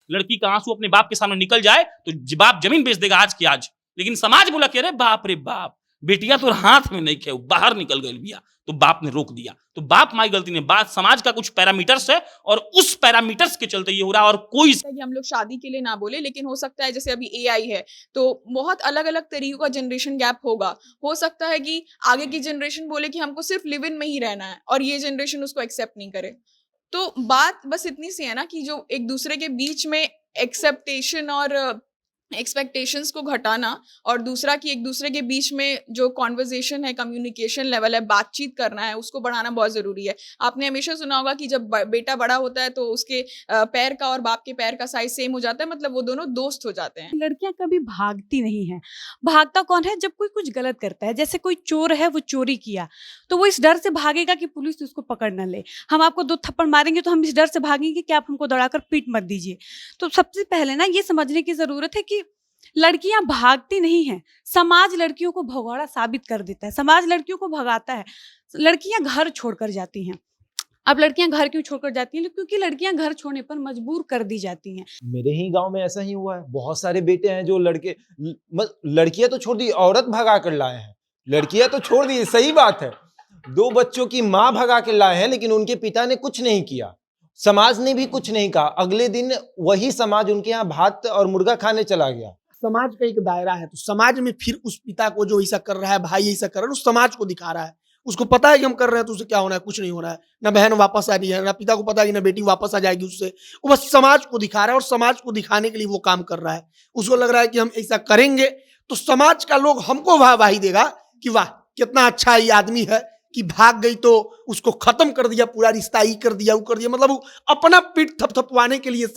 लड़की का आंसू अपने बाप के सामने निकल जाए तो बाप जमीन बेच देगा आज की आज। लेकिन समाज बोला कि अरे बाप रे बाप, बेटिया तो हाथ में नहीं खे, बाहर निकल गई बिया, तो बाप ने रोक दिया। तो बाप माई गलती नहीं, बात समाज का कुछ पैरामीटर्स है और उस पैरामीटर्स के चलते ये हो रहा है। और कोई कि हम लोग शादी के लिए ना बोले, लेकिन हो सकता है जैसे अभी एआई है तो बहुत अलग अलग तरीकों का जनरेशन गैप होगा। हो सकता है कि आगे की जनरेशन बोले कि हमको सिर्फ लिव इन में ही रहना है और ये जनरेशन उसको एक्सेप्ट नहीं करे। तो बात बस इतनी सी है ना कि जो एक दूसरे के बीच में एक्सेप्टेशन और एक्सपेक्टेशंस को घटाना, और दूसरा कि एक दूसरे के बीच में जो कॉन्वर्जेशन है, कम्युनिकेशन लेवल है, बातचीत करना है, उसको बढ़ाना बहुत जरूरी है। आपने हमेशा सुना होगा कि जब बेटा बड़ा होता है तो उसके पैर का और बाप के पैर का साइज सेम हो जाता है, मतलब वो दोनों दोस्त हो जाते हैं। लड़कियां कभी भागती नहीं है। भागता कौन है? जब कोई कुछ गलत करता है। जैसे कोई चोर है, वो चोरी किया तो वो इस डर से भागेगा कि पुलिस उसको पकड़ न ले। हम आपको 2 थप्पड़ मारेंगे तो हम इस डर से भागेंगे कि आप हमको दौड़ाकर पीट मत दीजिए। तो सबसे पहले ना ये समझने की जरूरत है कि लड़कियां भागती नहीं हैं। समाज लड़कियों को भगौड़ा साबित कर देता है, समाज लड़कियों को भगाता है। लड़कियां घर छोड़कर जाती हैं। अब लड़कियां घर क्यों छोड़कर जाती हैं? क्योंकि लड़कियां घर छोड़ने पर मजबूर कर दी जाती हैं। मेरे ही गांव में ऐसा ही हुआ है। बहुत सारे बेटे हैं जो लड़कियां तो छोड़ दी, औरत भगा कर लाए हैं। लड़कियां तो छोड़ दी, सही बात है, 2 बच्चों की माँ भगा के लाए हैं, लेकिन उनके पिता ने कुछ नहीं किया, समाज ने भी कुछ नहीं कहा। अगले दिन वही समाज उनके यहाँ भात और मुर्गा खाने चला गया। समाज का एक दायरा है, तो समाज में फिर उस पिता को जो ऐसा कर रहा है, भाई ऐसा कर रहा है, उस समाज को दिखा रहा है। उसको पता है कि हम कर रहे हैं तो उसे क्या होना है, कुछ नहीं हो रहा है। ना बहन वापस आ रही है, ना पिता को पता है कि ना बेटी वापस आ जाएगी उससे। वो बस समाज को दिखा रहा है और समाज को दिखाने के लिए वो काम कर रहा है। उसको लग रहा है कि हम ऐसा करेंगे तो समाज का लोग हमको वाहवाही देगा कि वाह कितना अच्छा ये आदमी है कि भाग गई तो उसको खत्म कर दिया, पूरा रिश्ता ही कर दिया, वो कर दिया। मतलब वो अपना पीठ थपथपवाने के लिए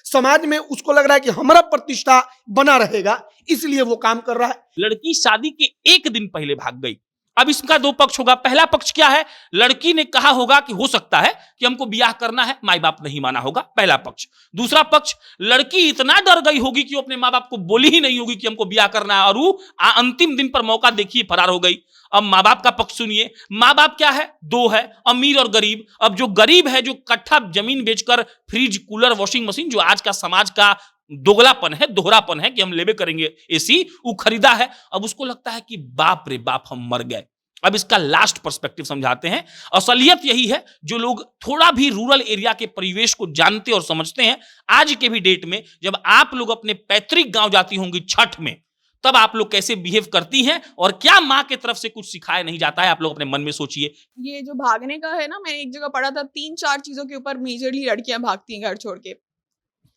समाज में उसको लग रहा है कि हमारा प्रतिष्ठा बना रहेगा, इसलिए वो काम कर रहा है। लड़की शादी के 1 दिन पहले भाग गई। अब इसका 2 पक्ष होगा। पहला पक्ष क्या है? लड़की ने कहा होगा कि हो सकता है कि हमको ब्याह करना है, माई बाप नहीं माना होगा, पहला पक्ष। दूसरा पक्ष, लड़की इतना डर गई होगी कि वो अपने माँ बाप को बोली ही नहीं होगी कि हमको ब्याह करना है, और वो अंतिम दिन पर मौका देखिए फरार हो गई। अब माँ बाप का पक्ष सुनिए। माँ बाप क्या है? 2 है, अमीर और गरीब। अब जो गरीब है, जो कट्ठा जमीन बेचकर फ्रिज, कूलर, वॉशिंग मशीन, जो आज का समाज का दोगलापन है, दोहरापन है कि हम लेबे करेंगे एसी, वो खरीदा है। अब उसको लगता है कि बाप रे बाप हम मर गए। अब इसका लास्ट पर्सपेक्टिव समझाते हैं। असलियत यही है, जो लोग थोड़ा भी रूरल एरिया के परिवेश को जानते और समझते हैं, आज के भी डेट में जब आप लोग अपने पैतृक गांव जाती होंगी छठ में, तब आप लोग कैसे बिहेव करती हैं और क्या माँ की तरफ से कुछ सिखाया नहीं जाता है, आप लोग अपने मन में सोचिए। ये जो भागने का है ना, मैंने एक जगह पढ़ा था 3-4 चीजों के ऊपर मेजरली लड़कियां भागती हैं घर छोड़ के।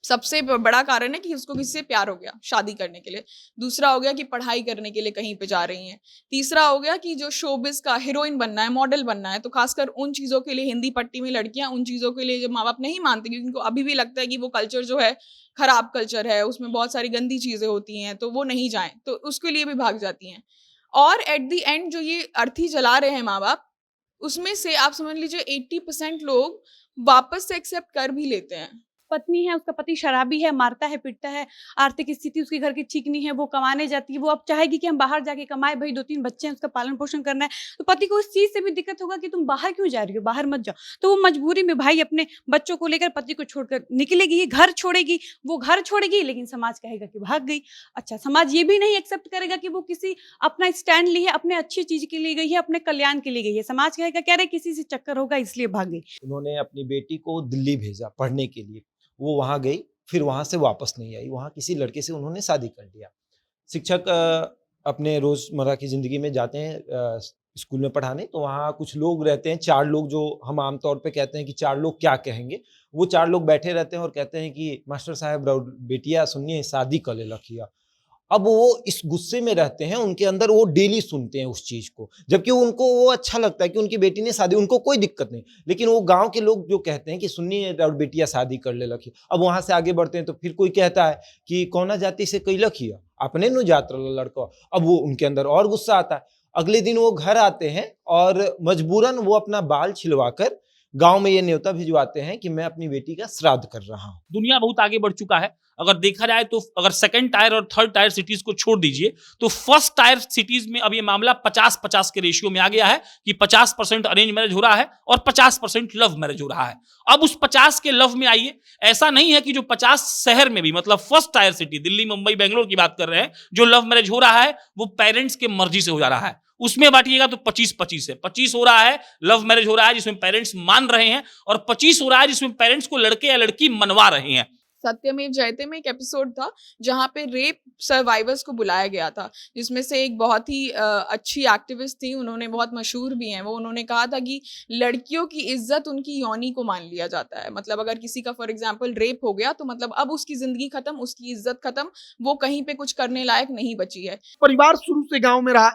सबसे बड़ा कारण है कि उसको किसी से प्यार हो गया शादी करने के लिए। दूसरा हो गया कि पढ़ाई करने के लिए कहीं पे जा रही हैं। तीसरा हो गया कि जो शोबिस का हीरोइन बनना है, मॉडल बनना है। तो खासकर उन चीज़ों के लिए हिंदी पट्टी में लड़कियां उन चीज़ों के लिए जो माँ बाप नहीं मानते, क्योंकि उनको अभी भी लगता है कि वो कल्चर जो है खराब कल्चर है, उसमें बहुत सारी गंदी चीज़ें होती हैं, तो वो नहीं जाएं, तो उसके लिए भी भाग जाती हैं। और एट द एंड जो ये अर्थी जला रहे हैं माँ बाप, उसमें से आप समझ लीजिए 80% लोग वापस से एक्सेप्ट कर भी लेते हैं। पत्नी है, उसका पति शराबी है, मारता है, पीटता है, आर्थिक स्थिति उसके घर की ठीक नहीं है, वो कमाने जाती है, वो अब चाहेगी कि हम बाहर जाके कमाए, भाई 2-3 बच्चे हैं, उसका पालन पोषण करना है। तो पति को इस चीज से भी दिक्कत होगा कि तुम बाहर क्यों जा रही हो, बाहर मत जाओ। तो वो मजबूरी में भाई अपने बच्चों को लेकर पति को छोड़कर निकलेगी, ये घर छोड़ेगी, वो घर छोड़ेगी, लेकिन समाज कहेगा कि भाग गई। अच्छा, समाज ये भी नहीं एक्सेप्ट करेगा कि वो किसी अपना स्टैंड ली है, अपने अच्छी चीज के लिए गई है, अपने कल्याण के लिए गई है। समाज कहेगा क्या रे, किसी से चक्कर होगा इसलिए भाग गई। उन्होंने अपनी बेटी को दिल्ली भेजा पढ़ने के लिए, वो वहां गई, फिर वहां से वापस नहीं आई, वहां किसी लड़के से उन्होंने शादी कर लिया। शिक्षक अपने रोजमर्रा की जिंदगी में जाते हैं स्कूल में पढ़ाने, तो वहाँ कुछ लोग रहते हैं, 4 लोग, जो हम आमतौर पे कहते हैं कि 4 लोग क्या कहेंगे। वो 4 लोग बैठे रहते हैं और कहते हैं कि मास्टर साहब बेटिया सुनिए, शादी कर ले लखिया। अब वो इस गुस्से में रहते हैं, उनके अंदर वो डेली सुनते हैं उस चीज को, जबकि उनको वो अच्छा लगता है कि उनकी बेटी ने शादी, उनको कोई दिक्कत नहीं, लेकिन वो गांव के लोग जो कहते हैं कि सुनिए और बेटिया शादी कर ले लखी। अब वहां से आगे बढ़ते हैं तो फिर कोई कहता है कि कौना जाति से कई लखिया, अपने नु जात लड़का। अब वो उनके अंदर और गुस्सा आता है। अगले दिन वो घर आते हैं और मजबूरन वो अपना बाल छिलवाकर गांव में ये न्योता भिजवाते हैं कि मैं अपनी बेटी का श्राद्ध कर रहा हूँ। दुनिया बहुत आगे बढ़ चुका है। अगर देखा जाए तो अगर सेकंड टायर और थर्ड टायर सिटीज को छोड़ दीजिए तो फर्स्ट टायर सिटीज में अब ये मामला 50-50 के रेशियो में आ गया है कि 50% अरेंज मैरिज हो रहा है और 50% लव मैरिज हो रहा है। अब उस 50 के लव में आइए, ऐसा नहीं है कि जो 50 शहर में भी, मतलब first tier city Delhi, Mumbai, Bangalore की बात कर रहे हैं, जो लव मैरिज हो रहा है वो पेरेंट्स के मर्जी से हो जा रहा है। उसमें बांटिएगा तो 25-25 है। 25 हो रहा है लव मैरिज हो रहा है जिसमें पेरेंट्स मान रहे हैं, और 25 हो रहा है जिसमें पेरेंट्स को लड़के या लड़की मनवा रहे हैं। सत्यमेव जयते में एक एपिसोड था जहां पे रेप सर्वाइवर्स को बुलाया गया था, जिसमें से एक बहुत ही अच्छी एक्टिविस्ट थी, उन्होंने बहुत मशहूर भी हैं वो, उन्होंने कहा था कि लड़कियों की इज्जत उनकी योनि को मान लिया जाता है। मतलब अगर किसी का फॉर एग्जांपल रेप हो गया तो मतलब अब उसकी जिंदगी खत्म, उसकी इज्जत खत्म, वो कहीं पे कुछ करने लायक नहीं बची है। परिवार शुरू से गांव में रहा,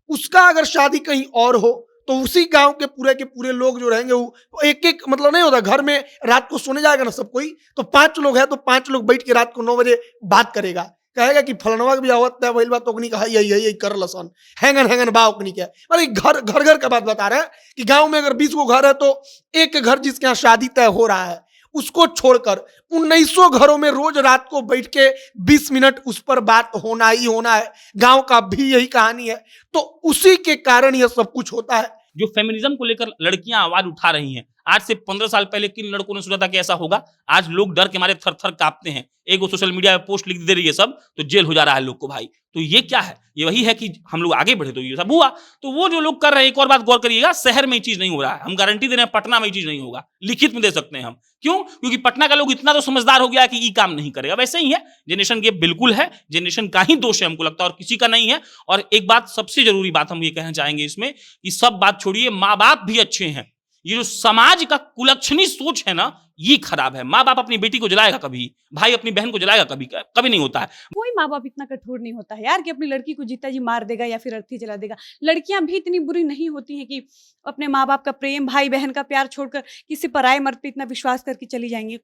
उसका अगर शादी कहीं और हो तो उसी गांव के पूरे लोग जो रहेंगे वो एक मतलब नहीं होता, घर में रात को सोने जाएगा ना सब कोई, तो 5 लोग है तो 5 लोग बैठ के रात को 9 बजे बात करेगा, कहेगा कि फलनवा भी आवत है वही बात तो कहा यही कर लसन हैंगन बा ओकनी के। मतलब घर का बात बता रहे हैं कि गांव में अगर 20 गो घर है तो एक घर जिसके यहाँ शादी तय हो रहा है उसको छोड़कर 1900 घरों में रोज रात को बैठ के 20 मिनट उस पर बात होना ही होना है। गांव का भी यही कहानी है, तो उसी के कारण यह सब कुछ होता है। जो फेमिनिज्म को लेकर लड़कियां आवाज उठा रही हैं, आज से 15 साल पहले किन लड़कों ने सोचा था कि ऐसा होगा? आज लोग डर के मारे थर थर कांपते हैं। एक वो सोशल मीडिया पे पोस्ट लिख दे रही है सब तो जेल हो जा रहा है लोग को। भाई तो ये क्या है? ये वही है कि हम लोग आगे बढ़े तो ये सब हुआ। तो वो जो लोग कर रहे हैं, एक और बात गौर करिएगा, शहर में ये चीज नहीं हो रहा है। हम गारंटी दे रहे हैं पटना में ये चीज नहीं होगा, लिखित में दे सकते हैं हम। क्यों? क्योंकि पटना का लोग इतना तो समझदार हो गया है कि ये काम नहीं करेगा। वैसे ही है, जनरेशन गैप बिल्कुल है, जनरेशन का ही दोष है हमको लगता है और किसी का नहीं है। और एक बात सबसे जरूरी बात हम ये कहना चाहेंगे इसमें कि सब बात छोड़िए, माँ बाप भी अच्छे हैं। ये जो समाज का कुलक्षणी सोच है ना, ये खराब है। माँ बाप अपनी बेटी को जलाएगा कभी, भाई अपनी बहन को जलाएगा कभी? कभी नहीं होता है। कोई माँ बाप इतना कठोर नहीं होता है यार कि अपनी लड़की को जीता जी मार देगा या फिर अर्थी जला देगा। लड़कियां भी इतनी बुरी नहीं होती हैं कि अपने माँ बाप का प्रेम, भाई बहन का प्यार छोड़कर किसी पराये मर्द पे इतना विश्वास करके चली जाएंगी।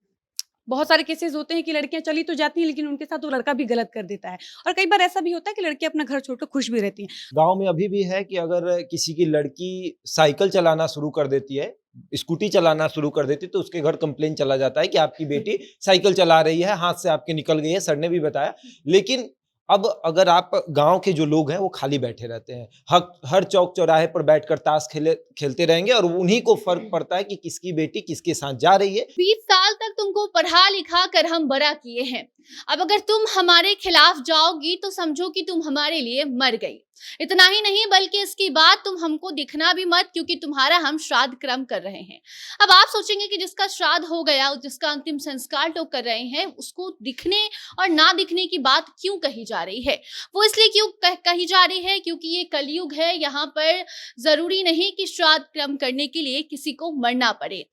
बहुत सारे केसेस होते हैं कि लड़कियां चली तो जाती हैं लेकिन उनके साथ वो लड़का भी गलत कर देता है, और कई बार ऐसा भी होता है कि लड़कियां अपना घर छोड़कर खुश भी रहती हैं। गांव में अभी भी है कि अगर किसी की लड़की साइकिल चलाना शुरू कर देती है, स्कूटी चलाना शुरू कर देती है, तो उसके घर कंप्लेन चला जाता है कि आपकी बेटी साइकिल चला रही है, हाथ से आपके निकल गई है। सर ने भी बताया। लेकिन अब अगर आप गांव के जो लोग हैं वो खाली बैठे रहते हैं, हर चौक चौराहे पर बैठकर ताश खेलते रहेंगे और उन्हीं को फर्क पड़ता है कि किसकी बेटी किसके साथ जा रही है। 20 साल तक तुमको पढ़ा लिखा कर हम बड़ा किए हैं, अब अगर तुम हमारे खिलाफ जाओगी तो समझो कि तुम हमारे लिए मर गई। इतना ही नहीं बल्कि इसके बाद तुम हमको दिखना भी मत, क्योंकि तुम्हारा हम श्राद्ध क्रम कर रहे हैं। अब आप सोचेंगे कि जिसका श्राद्ध हो गया, जिसका अंतिम संस्कार लोग कर रहे हैं, उसको दिखने और ना दिखने की बात क्यों कही जा रही है? वो इसलिए क्यों कही जा रही है क्योंकि ये कलयुग है। यहाँ पर जरूरी नहीं कि श्राद्ध क्रम करने के लिए किसी को मरना पड़े,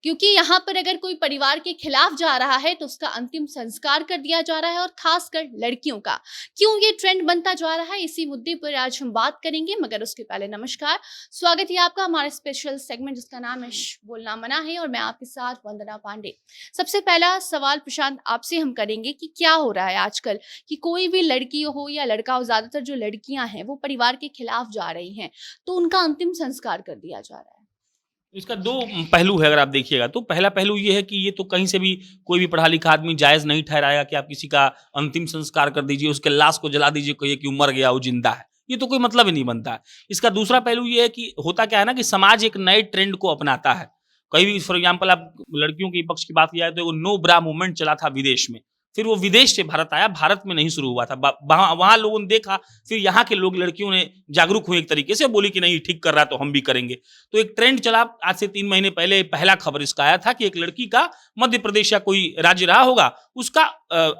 क्योंकि यहाँ पर अगर कोई परिवार के खिलाफ जा रहा है तो उसका अंतिम संस्कार कर दिया जा रहा है, और खासकर लड़कियों का। क्यों ये ट्रेंड बनता जा रहा है, इसी मुद्दे पर आज हम बात करेंगे। मगर उसके पहले नमस्कार, स्वागत है आपका हमारे स्पेशल सेगमेंट जिसका नाम है बोलना मना है, और मैं आपके साथ वंदना पांडे। सबसे पहला सवाल प्रशांत आपसे हम करेंगे कि क्या हो रहा है आजकल कि कोई भी लड़की हो या लड़का हो, ज्यादातर जो लड़कियां हैं वो परिवार के खिलाफ जा रही हैं तो उनका अंतिम संस्कार कर दिया जा रहा है। इसका दो पहलू है। अगर आप देखिएगा तो पहला पहलू ये है कि ये तो कहीं से भी कोई भी पढ़ा लिखा आदमी जायज नहीं ठहराया कि आप किसी का अंतिम संस्कार कर दीजिए, उसके लाश को जला दीजिए, कहिए कि मर गया वो जिंदा है। ये तो कोई मतलब ही नहीं बनता है। इसका दूसरा पहलू ये है कि होता क्या है ना कि समाज एक नए ट्रेंड को अपनाता है। कहीं भी फॉर एग्जाम्पल आप लड़कियों के पक्ष की बात किया तो नो ब्रा मूवमेंट चला था विदेश में, फिर वो विदेश से भारत आया, भारत में नहीं शुरू हुआ था। वहां लोगों ने देखा, फिर यहाँ के लोग, लड़कियों ने जागरूक हुए एक तरीके से, बोली कि नहीं ठीक कर रहा है तो हम भी करेंगे। तो एक ट्रेंड चला। आज से 3 महीने पहले पहला खबर इसका आया था कि एक लड़की का मध्य प्रदेश या कोई राज्य रहा होगा, उसका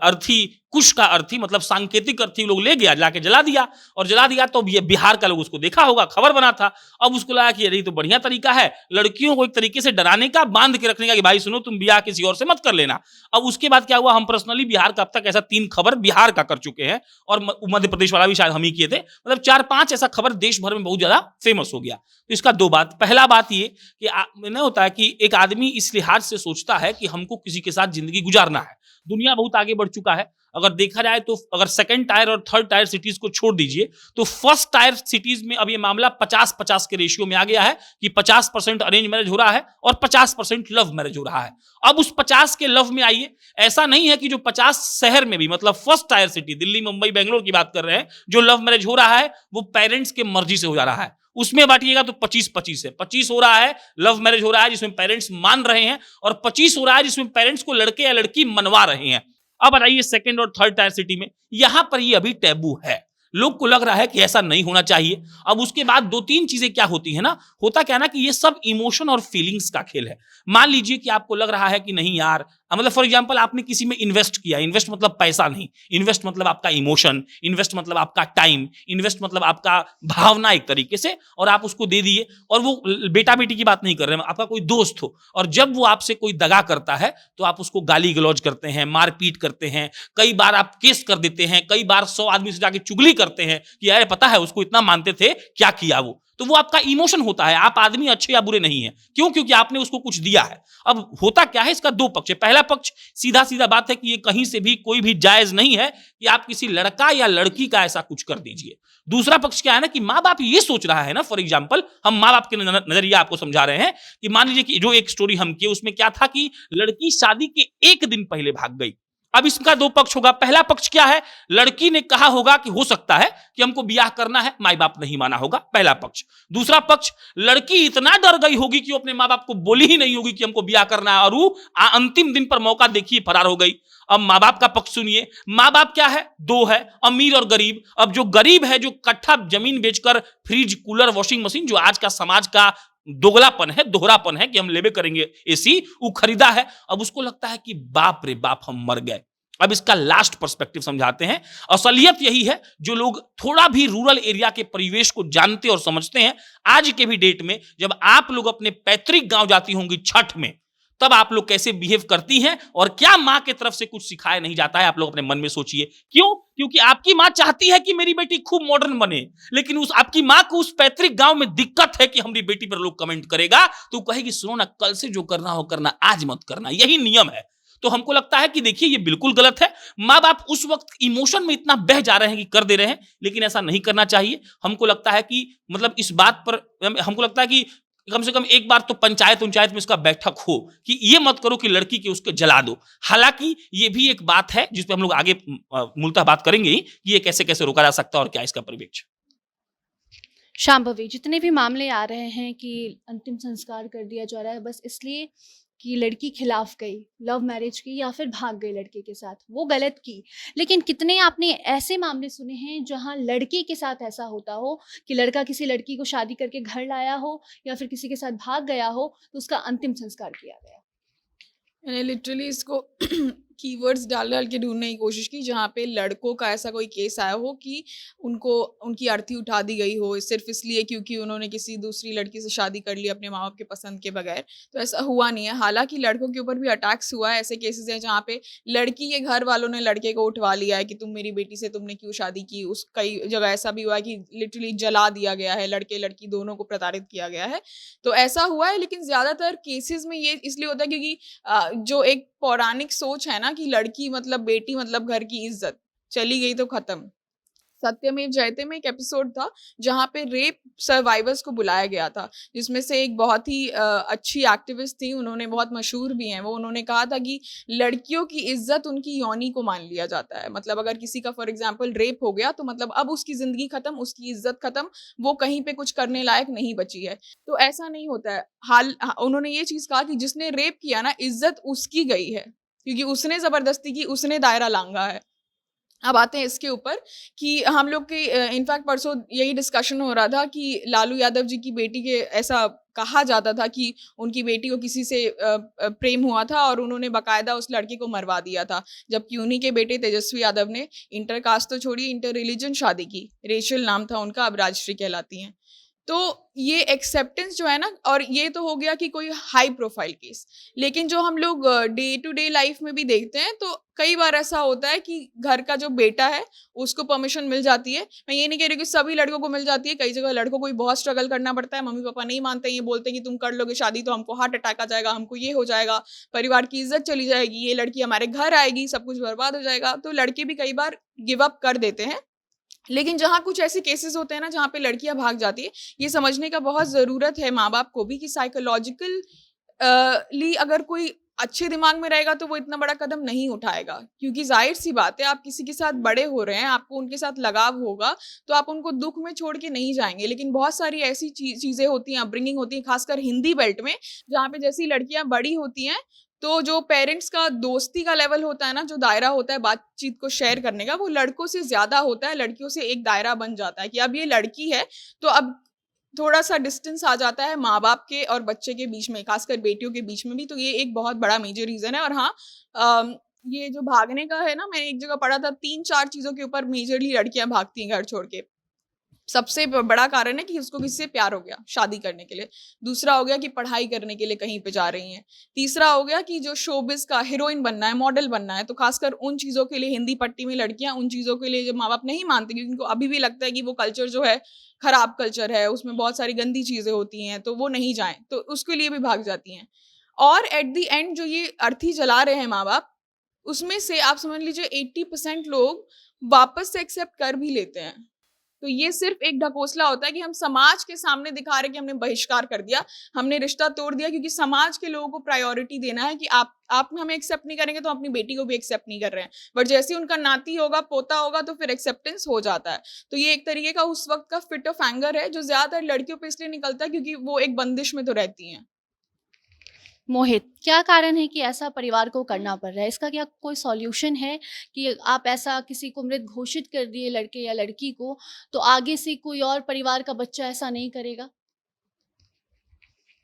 अर्थी, कुश का अर्थी मतलब सांकेतिक अर्थी लोग ले गया, जाके जला दिया। और जला दिया तो ये बिहार का लोग उसको देखा होगा, खबर बना था। अब उसको लगा कि यही तो बढ़िया तरीका है लड़कियों को एक तरीके से डराने का, बांध के रखने का कि भाई सुनो तुम ब्याह किसी और से मत कर लेना। अब उसके बाद क्या हुआ, हम पर्सनली बिहार का अब तक ऐसा 3 खबर बिहार का कर चुके हैं, और मध्य प्रदेश वाला भी शायद हम ही किए थे। मतलब 4-5 ऐसा खबर देश भर में बहुत ज्यादा फेमस हो गया। तो इसका 2 बात। पहला बात ये कि नहीं होता है कि एक आदमी इस लिहाज से सोचता है कि हमको किसी के साथ जिंदगी गुजारना है। दुनिया बहुत आगे बढ़ चुका है। अगर देखा जाए तो अगर सेकंड टायर और थर्ड टायर सिटीज को छोड़ दीजिए तो फर्स्ट टायर सिटीज में अब ये मामला 50-50 के रेशियो में आ गया है कि 50% अरेंज मैरिज हो रहा है और 50% लव मैरिज हो रहा है। अब उस 50 के लव में आइए, ऐसा नहीं है कि जो 50 शहर में भी, मतलब first tier city Delhi Mumbai Bangalore की बात कर रहे हैं, जो लव मैरिज हो रहा है वो पेरेंट्स के मर्जी से हो जा रहा है। उसमें बांटिएगा तो 25-25 है। 25 हो रहा है लव मैरिज हो रहा है जिसमें पेरेंट्स मान रहे हैं, और 25 हो रहा है जिसमें पेरेंट्स को लड़के या लड़की मनवा रहे हैं। अब आइए सेकंड और थर्ड टायर सिटी में, यहां पर ये अभी टैबू है, लोग को लग रहा है कि ऐसा नहीं होना चाहिए। अब उसके बाद दो तीन चीजें क्या होती है ना, होता क्या ना कि ये सब इमोशन और फीलिंग्स का खेल है। मान लीजिए कि आपको लग रहा है कि नहीं यार, मतलब फॉर एग्जांपल आपने किसी में इन्वेस्ट किया, इन्वेस्ट मतलब पैसा नहीं, इन्वेस्ट मतलब आपका इमोशन, इन्वेस्ट मतलब आपका टाइम, इन्वेस्ट मतलब आपका भावना एक तरीके से, और आप उसको दे दिए। और वो बेटा बेटी की बात नहीं कर रहे हैं, आपका कोई दोस्त हो, और जब वो आपसे कोई दगा करता है तो आप उसको गाली गलौज करते हैं, मारपीट करते हैं, कई बार आप केस कर देते हैं, कई बार 100 आदमी से जाके चुगली करते हैं कि यार पता है उसको इतना मानते थे, क्या किया वो। तो वो आपका इमोशन होता है, आप आदमी अच्छे या बुरे नहीं है, क्यों? क्योंकि आपने उसको कुछ दिया है। अब होता क्या है, इसका दो पक्ष है। पहला पक्ष सीधा सीधा बात है कि ये कहीं से भी कोई भी जायज नहीं है कि आप किसी लड़का या लड़की का ऐसा कुछ कर दीजिए। दूसरा पक्ष क्या है ना कि माँ बाप ये सोच रहा है ना, फॉर एग्जाम्पल हम माँ बाप के नजरिया आपको समझा रहे हैं कि मान लीजिए कि जो एक स्टोरी हम किए उसमें क्या था कि लड़की शादी के एक दिन पहले भाग गई। अब इसका दो पक्ष होगा। पहला पक्ष क्या है, लड़की ने कहा होगा कि हो सकता है कि हमको ब्याह करना है, माँ बाप नहीं माना होगा, पहला पक्ष। दूसरा पक्ष, लड़की इतना डर गई होगी कि वो अपने माँ बाप को बोली ही नहीं होगी कि हमको ब्याह करना है, और वो अंतिम दिन पर मौका देखिए फरार हो गई। अब माँ बाप का पक्ष सुनिए, माँ बाप क्या है, दो है, अमीर और गरीब। अब जो गरीब है, जो कट्ठा जमीन बेचकर फ्रिज, कूलर, वॉशिंग मशीन, जो आज का समाज का दोगलापन है, दोहरापन है कि हम लेबे करेंगे एसी, वो खरीदा है। अब उसको लगता है कि बाप रे बाप हम मर गए। अब इसका लास्ट पर्सपेक्टिव समझाते हैं। असलियत यही है, जो लोग थोड़ा भी रूरल एरिया के परिवेश को जानते और समझते हैं, आज के भी डेट में जब आप लोग अपने पैतृक गांव जाती होंगी छठ में, तब आप लोग कैसे बिहेव करती हैं, और क्या मां की तरफ से कुछ सिखाया नहीं जाता है, आप लोग अपने मन में सोचिए। क्यों? क्योंकि आपकी मां चाहती है कि मेरी बेटी खूब मॉडर्न बने, लेकिन उस आपकी मां को उस पैतृक गांव में दिक्कत है कि हमारी बेटी पर लोग कमेंट करेगा, तो कहेगी सुनो ना, कल से जो करना हो करना, आज मत करना, यही नियम है। तो हमको लगता है कि देखिए ये बिल्कुल गलत है। माँ बाप उस वक्त इमोशन में इतना बह जा रहे हैं कि कर दे रहे हैं, लेकिन ऐसा नहीं करना चाहिए। हमको लगता है कि मतलब इस बात पर हमको लगता है कि कम से कम एक बार तो पंचायत में इसका बैठक हो कि ये मत करो कि लड़की के उसके जला दो। हालांकि ये भी एक बात है जिस पे हम लोग आगे मूलतः बात करेंगे ही कि ये कैसे कैसे रोका जा सकता है और क्या इसका परिवेश। शांभवी, जितने भी मामले आ रहे हैं कि अंतिम संस्कार कर दिया जा रहा है बस इसलिए कि लड़की खिलाफ गई, लव मैरिज की या फिर भाग गई लड़के के साथ, वो गलत की। लेकिन कितने आपने ऐसे मामले सुने हैं जहां लड़की के साथ ऐसा होता हो कि लड़का किसी लड़की को शादी करके घर लाया हो या फिर किसी के साथ भाग गया हो तो उसका अंतिम संस्कार किया गया। मैंने लिटरली इसको कीवर्ड्स डाल डाल के ढूंढने की कोशिश की जहाँ पे लड़कों का ऐसा कोई केस आया हो कि उनको उनकी अर्थी उठा दी गई हो सिर्फ इसलिए क्योंकि उन्होंने किसी दूसरी लड़की से शादी कर ली अपने माँ बाप के पसंद के बगैर। तो ऐसा हुआ नहीं है। हालांकि लड़कों के ऊपर भी अटैक्स हुआ है, ऐसे केसेस हैं जहाँ पे लड़की के घर वालों ने लड़के को उठवा लिया है कि तुम मेरी बेटी से तुमने क्यों शादी की। उस कई जगह ऐसा भी हुआ है कि लिटरली जला दिया गया है, लड़के लड़की दोनों को प्रताड़ित किया गया है। तो ऐसा हुआ है, लेकिन ज्यादातर केसेस में ये इसलिए होता है क्योंकि जो एक पौराणिक सोच है ना कि लड़की मतलब बेटी मतलब घर की इज्जत, चली गई तो खत्म। सत्यमेव जयते में एक एपिसोड था जहाँ पे रेप सर्वाइवर्स को बुलाया गया था, जिसमें से एक बहुत ही अच्छी एक्टिविस्ट थी, उन्होंने बहुत मशहूर भी हैं वो, उन्होंने कहा था कि लड़कियों की इज्जत उनकी यौनी को मान लिया जाता है। मतलब अगर किसी का फॉर एग्जांपल रेप हो गया तो मतलब अब उसकी जिंदगी खत्म, उसकी इज्जत खत्म, वो कहीं पे कुछ करने लायक नहीं बची है। तो ऐसा नहीं होता है। उन्होंने ये चीज कहा कि जिसने रेप किया ना, इज्जत उसकी गई है क्योंकि उसने जबरदस्ती की, उसने दायरा लांघा है। अब आते हैं इसके ऊपर कि हम लोग की इनफैक्ट परसों यही डिस्कशन हो रहा था कि लालू यादव जी की बेटी के ऐसा कहा जाता था कि उनकी बेटी को किसी से प्रेम हुआ था और उन्होंने बाकायदा उस लड़के को मरवा दिया था, जबकि उन्हीं के बेटे तेजस्वी यादव ने इंटर कास्ट तो छोड़ी, इंटर रिलीजन शादी की। रेशल नाम था उनका, अब राजश्री कहलाती हैं। तो ये एक्सेप्टेंस जो है ना, और ये तो हो गया कि कोई हाई प्रोफाइल केस, लेकिन जो हम लोग डे टू डे लाइफ में भी देखते हैं तो कई बार ऐसा होता है कि घर का जो बेटा है उसको परमिशन मिल जाती है। मैं ये नहीं कह रही कि सभी लड़कों को मिल जाती है, कई जगह लड़कों को भी बहुत स्ट्रगल करना पड़ता है। मम्मी पापा नहीं मानते, ये बोलते हैं कि तुम कर लोगे शादी तो हमको हार्ट अटैक आ जाएगा, हमको ये हो जाएगा, परिवार की इज्जत चली जाएगी, ये लड़की हमारे घर आएगी, सब कुछ बर्बाद हो जाएगा। तो लड़के भी कई बार गिव अप कर देते हैं। लेकिन जहाँ कुछ ऐसे केसेस होते हैं ना जहाँ पे लड़कियां भाग जाती है, ये समझने का बहुत ज़रूरत है माँ बाप को भी कि साइकोलॉजिकल ली अगर कोई अच्छे दिमाग में रहेगा तो वो इतना बड़ा कदम नहीं उठाएगा। क्योंकि जाहिर सी बात है, आप किसी के साथ बड़े हो रहे हैं, आपको उनके साथ लगाव होगा, तो आप उनको दुख में छोड़ के नहीं जाएंगे। लेकिन बहुत सारी ऐसी चीज़ें होती हैं, अपब्रिंगिंग होती है, खासकर हिंदी बेल्ट में, जहाँ पे जैसी लड़कियां बड़ी होती हैं तो जो पेरेंट्स का दोस्ती का लेवल होता है ना, जो दायरा होता है बातचीत को शेयर करने का, वो लड़कों से ज्यादा होता है, लड़कियों से एक दायरा बन जाता है कि अब ये लड़की है तो अब थोड़ा सा डिस्टेंस आ जाता है माँ बाप के और बच्चे के बीच में, खासकर बेटियों के बीच में भी। तो ये एक बहुत बड़ा मेजर रीजन है। और हाँ, ये जो भागने का है ना, मैंने एक जगह पढ़ा था 3-4 चीजों के ऊपर मेजरली लड़कियां भागती हैं घर छोड़ के। सबसे बड़ा कारण है कि उसको किसी से प्यार हो गया शादी करने के लिए। दूसरा हो गया कि पढ़ाई करने के लिए कहीं पे जा रही हैं। तीसरा हो गया कि जो शोबिस का हीरोइन बनना है, मॉडल बनना है। तो खासकर उन चीज़ों के लिए हिंदी पट्टी में लड़कियां उन चीज़ों के लिए जो माँ बाप नहीं मानते, क्योंकि उनको अभी भी लगता है कि वो कल्चर जो है खराब कल्चर है, उसमें बहुत सारी गंदी चीज़ें होती हैं, तो वो नहीं जाएं, तो उसके लिए भी भाग जाती हैं। और एट द एंड जो ये अर्थी जला रहे हैं माँ बाप, उसमें से आप समझ लीजिए 80% लोग वापस से एक्सेप्ट कर भी लेते हैं। तो ये सिर्फ एक ढकोसला होता है कि हम समाज के सामने दिखा रहे कि हमने बहिष्कार कर दिया, हमने रिश्ता तोड़ दिया, क्योंकि समाज के लोगों को प्रायोरिटी देना है कि आप हमें एक्सेप्ट नहीं करेंगे तो अपनी बेटी को भी एक्सेप्ट नहीं कर रहे हैं। बट जैसे ही उनका नाती होगा, पोता होगा, तो फिर एक्सेप्टेंस हो जाता है। तो ये एक तरीके का उस वक्त का फिट ऑफ एंगर है जो ज्यादातर लड़कियों पे इसलिए निकलता है क्योंकि वो एक बंदिश में तो रहती हैं। मोहित, क्या कारण है कि ऐसा परिवार को करना पड़ रहा है? इसका क्या कोई सॉल्यूशन है कि आप ऐसा किसी को मृत घोषित कर दिए लड़के या लड़की को, तो आगे से कोई और परिवार का बच्चा ऐसा नहीं करेगा?